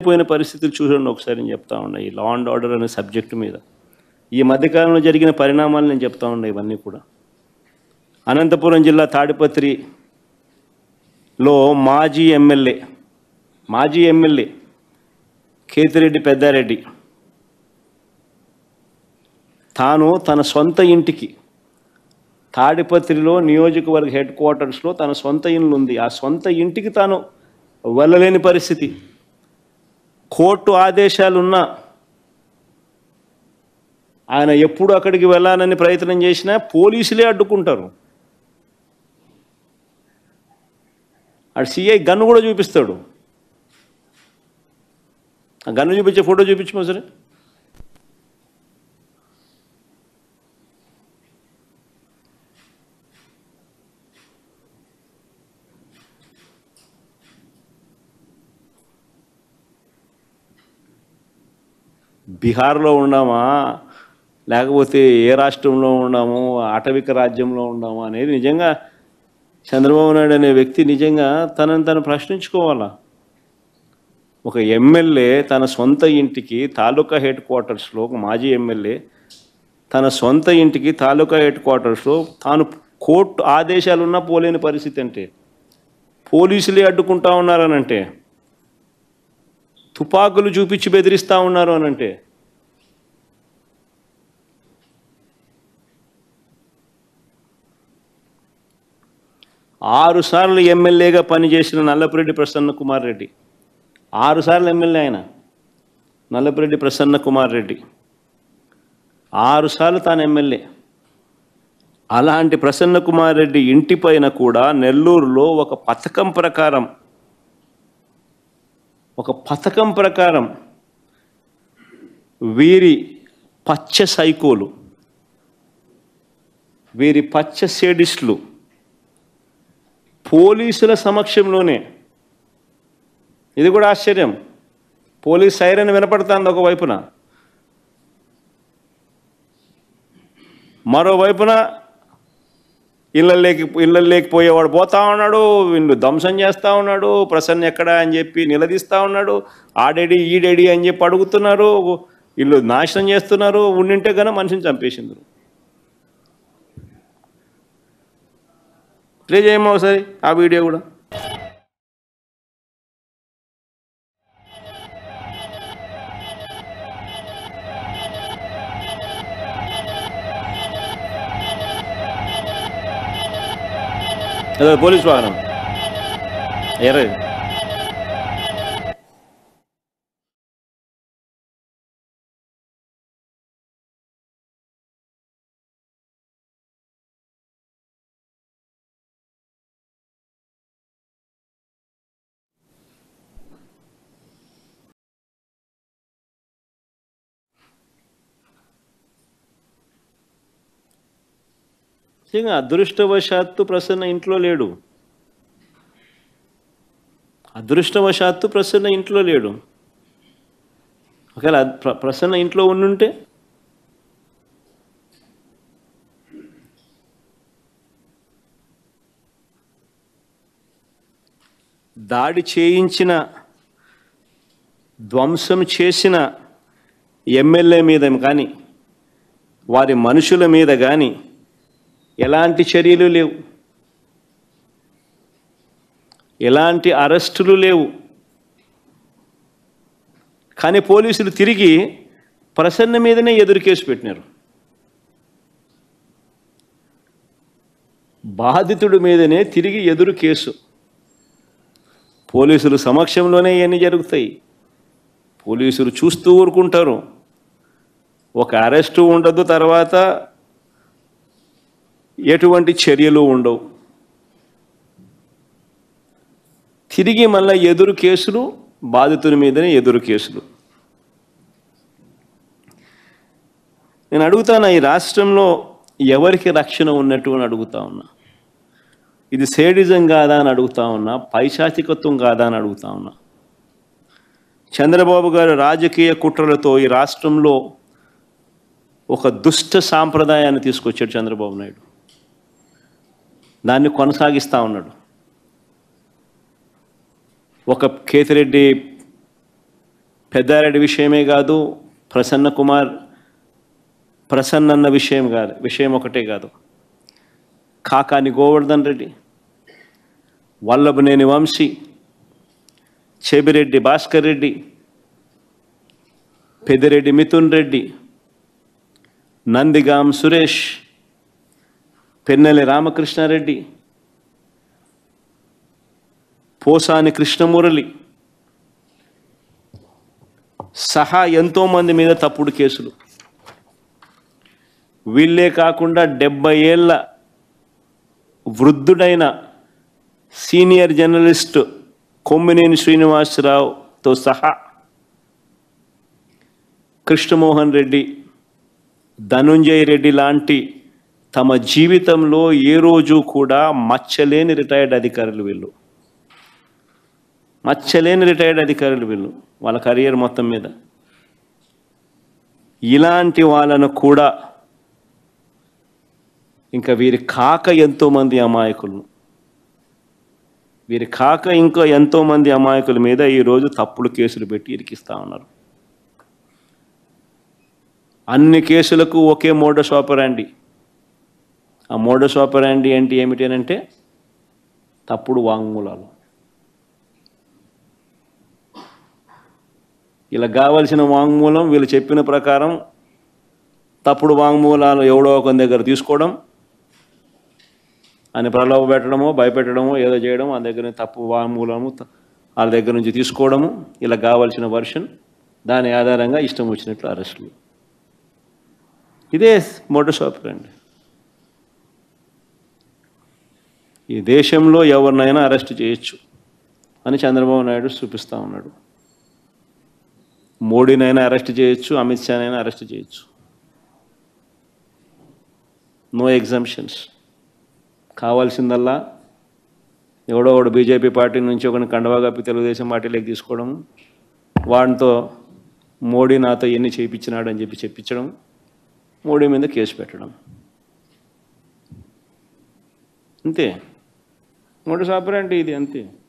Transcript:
పోయిన పరిస్థితులు చూడండి ఒకసారి నేను చెప్తా ఉన్నా ఈ లా అండ్ ఆర్డర్ అనే సబ్జెక్టు మీద ఈ మధ్యకాలంలో జరిగిన పరిణామాలు నేను చెప్తా ఉన్నా ఇవన్నీ కూడా అనంతపురం జిల్లా తాడిపత్రిలో మాజీ ఎమ్మెల్యే కేతిరెడ్డి పెద్దారెడ్డి తాను తన సొంత ఇంటికి తాడిపత్రిలో నియోజకవర్గ హెడ్ క్వార్టర్స్లో తన సొంత ఇల్లు ఉంది ఆ సొంత ఇంటికి తాను వెళ్ళలేని పరిస్థితి కోర్టు ఆదేశాలున్నా ఆయన ఎప్పుడు అక్కడికి వెళ్ళాలని ప్రయత్నం చేసినా పోలీసులే అడ్డుకుంటారు ఆ సిఐ గన్ను కూడా చూపిస్తాడు ఆ గన్ను చూపించే ఫోటో చూపించమో సరే బీహార్లో ఉన్నామా లేకపోతే ఏ రాష్ట్రంలో ఉన్నాము ఆటవిక రాజ్యంలో ఉన్నామా అనేది నిజంగా చంద్రబాబు నాయుడు అనే వ్యక్తి నిజంగా తనని తను ప్రశ్నించుకోవాలా ఒక ఎమ్మెల్యే తన సొంత ఇంటికి తాలూకా హెడ్ క్వార్టర్స్లో ఒక మాజీ ఎమ్మెల్యే తన సొంత ఇంటికి తాలూకా హెడ్ క్వార్టర్స్లో తాను కోర్టు ఆదేశాలున్నా పోలేని పరిస్థితి అంటే పోలీసులే అడ్డుకుంటా ఉన్నారనంటే తుపాకులు చూపించి బెదిరిస్తూ ఉన్నారు అనంటే ఆరుసార్లు ఎమ్మెల్యేగా పనిచేసిన నల్లపురెడ్డి ప్రసన్న కుమార్ రెడ్డి 6 సార్లు ఎమ్మెల్యే ఆయన నల్లపురెడ్డి ప్రసన్న కుమార్ రెడ్డి 6 సార్లు తాను ఎమ్మెల్యే అలాంటి ప్రసన్న కుమార్ రెడ్డి ఇంటిపైన కూడా నెల్లూరులో ఒక పథకం ప్రకారం వీరి పచ్చ సైకోలు వీరి పచ్చ సేడిస్టులు పోలీసుల సమక్షంలోనే ఇది కూడా ఆశ్చర్యం పోలీస్ సైరన్ వినపడుతుంది ఒకవైపున మరోవైపున ఇళ్ళల్లోకి పోయేవాడు పోతా ఉన్నాడు వీళ్ళు ధ్వంసం చేస్తూ ఉన్నాడు ప్రసన్న ఎక్కడా అని చెప్పి నిలదీస్తూ ఉన్నాడు ఆడేడి ఈడేడి అని చెప్పి అడుగుతున్నారు వీళ్ళు నాశనం చేస్తున్నారు ఉండింటే కనుక మనిషిని చంపేసిండ్రు ప్లే చేయమో ఒకసారి ఆ వీడియో కూడా అదే పోలీస్ వాహనం ఎర్ర అదృష్టవశాత్తు ప్రసన్న ఇంట్లో లేడు ఒకవేళ ప్రసన్న ఇంట్లో ఉండుంటే దాడి చేయించిన ధ్వంసం చేసిన ఎమ్మెల్యే మీద కానీ వారి మనుషుల మీద కానీ ఎలాంటి చర్యలు లేవు ఎలాంటి అరెస్టులు లేవు కానీ పోలీసులు తిరిగి ప్రసన్న మీదనే ఎదురు కేసు పెట్టినారు బాధితుడి మీదనే తిరిగి ఎదురు కేసు పోలీసులు సమక్షంలోనే ఇవన్నీ జరుగుతాయి పోలీసులు చూస్తూ ఊరుకుంటారు ఒక అరెస్టు ఉండదు తర్వాత ఎటువంటి చర్యలు ఉండవు తిరిగి మళ్ళీ ఎదురు కేసులు బాధితుల మీదనే ఎదురు కేసులు నేను అడుగుతాను ఈ రాష్ట్రంలో ఎవరికి రక్షణ ఉన్నట్టు అని అడుగుతా ఉన్నా ఇది సేడిజం కాదా అని అడుగుతా ఉన్నా పైశాచికత్వం కాదా అని అడుగుతా ఉన్నా చంద్రబాబు గారు రాజకీయ కుట్రలతో ఈ రాష్ట్రంలో ఒక దుష్ట సాంప్రదాయాన్ని తీసుకొచ్చాడు చంద్రబాబు నాయుడు దాన్ని కొనసాగిస్తూ ఉన్నాడు ఒక కేతిరెడ్డి పెద్దారెడ్డి విషయమే కాదు, ప్రసన్న విషయం ఒకటే కాదు, కాకాని గోవర్ధన్ రెడ్డి, వల్లభనేని వంశీ, చెబిరెడ్డి భాస్కర్ రెడ్డి, పెద్దిరెడ్డి మిథున్ రెడ్డి, నందిగాం సురేష్, పెన్నెల రామకృష్ణారెడ్డి, పోసాని కృష్ణమురళి సహా ఎంతోమంది మీద తప్పుడు కేసులు. వీళ్ళే కాకుండా 70 ఏళ్ళ వృద్ధుడైన సీనియర్ జర్నలిస్ట్ కొమ్మినేని శ్రీనివాసరావుతో సహా కృష్ణమోహన్ రెడ్డి, ధనుంజయ రెడ్డి లాంటి తమ జీవితంలో ఏ రోజు కూడా మచ్చలేని రిటైర్డ్ అధికారులు వీళ్ళు. వాళ్ళ కెరియర్ మొత్తం మీద. ఇలాంటి వాళ్ళను కూడా ఇంకా వీరి కాక ఎంతోమంది అమాయకుల మీద ఈరోజు తప్పుడు కేసులు పెట్టి ఇరికిస్తూ ఉన్నారు. అన్ని కేసులకు ఒకే మోడస్ ఆపరాండి. ఆ మోడస్ ఆపరాండి అంటే ఏమిటి అంటే తప్పుడు వాంగ్మూలాలు. ఇలా కావలసిన వాంగ్మూలం వీళ్ళు చెప్పిన ప్రకారం తప్పుడు వాంగ్మూలాలు ఎవడో ఒక దగ్గర తీసుకోవడం, అని ప్రలోభ పెట్టడమో భయపెట్టడమో ఏదో చేయడం, ఆ దగ్గర తప్పు వాంగ్మూలము వాళ్ళ దగ్గర నుంచి తీసుకోవడము, ఇలా కావాల్సిన వర్షన్, దాని ఆధారంగా ఇష్టం వచ్చినట్లు అరెస్టులు. ఇదే మోడస్ ఆపరాండి. ఈ దేశంలో ఎవరినైనా అరెస్ట్ చేయొచ్చు అని చంద్రబాబు నాయుడు చూపిస్తూ ఉన్నాడు. మోడీనైనా అరెస్ట్ చేయొచ్చు, అమిత్ షానైనా అరెస్ట్ చేయొచ్చు. No exemptions. కావాల్సిందల్లా ఎవడో ఒకడు బీజేపీ పార్టీ నుంచి ఒకరిని కండవా కప్పి తెలుగుదేశం పార్టీలోకి తీసుకోవడం, వాడితో మోడీ నాతో ఎన్ని చేయించినాడు అని చెప్పించడం, మోడీ మీద కేసు పెట్టడం, అంతే. మోడస్ ఆపరాండి ఇది, అంతే.